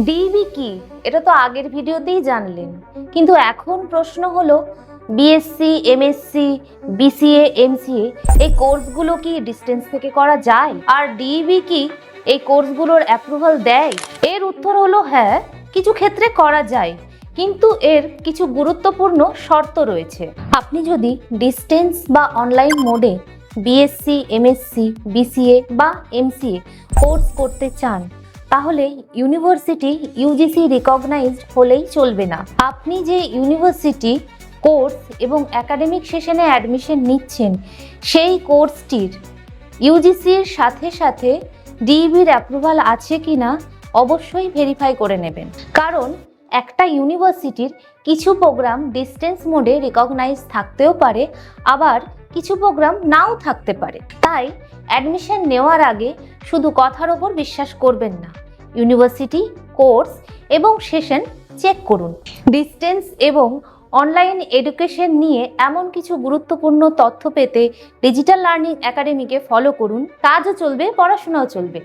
DEB কি এটা তো আগের ভিডিওতেই জানলেন, কিন্তু এখন প্রশ্ন হলো বিএসসি, এমএসসি, বিসিএ, এমসিএ এই কোর্সগুলো কি ডিস্টেন্স থেকে করা যায়? আর ডিইবি কি এই কোর্সগুলোর অ্যাপ্রুভাল দেয়? এর উত্তর হলো হ্যাঁ, কিছু ক্ষেত্রে করা যায়, কিন্তু এর কিছু গুরুত্বপূর্ণ শর্ত রয়েছে। আপনি যদি ডিস্টেন্স বা অনলাইন মোডে বিএসসি, এমএসসি, বিসিএ বা এমসিএ কোর্স করতে চান, তাহলে ইউনিভার্সিটি ইউজিসি রিকগনাইজড হলেই চলবে না। আপনি যে ইউনিভার্সিটি কোর্স এবং একাডেমিক সেশনে অ্যাডমিশন নিচ্ছেন, সেই কোর্সটির ইউজিসির সাথে সাথে ডিইবির অ্যাপ্রুভাল আছে কিনা অবশ্যই ভেরিফাই করে নেবেন। কারণ একটা ইউনিভার্সিটির কিছু প্রোগ্রাম ডিস্টেন্স মোডে রিকগনাইজ থাকতেও পারে, আবার কিছু প্রোগ্রাম নাও থাকতে পারে। তাই অ্যাডমিশন নেওয়ার আগে শুধু কথার ওপর বিশ্বাস করবেন না, ইউনিভার্সিটি, কোর্স এবং সেশন চেক করুন। ডিস্টেন্স এবং অনলাইন এডুকেশন নিয়ে এমন কিছু গুরুত্বপূর্ণ তথ্য পেতে ডিজিটাল লার্নিং একাডেমিকে ফলো করুন। কাজও চলবে, পড়াশোনাও চলবে।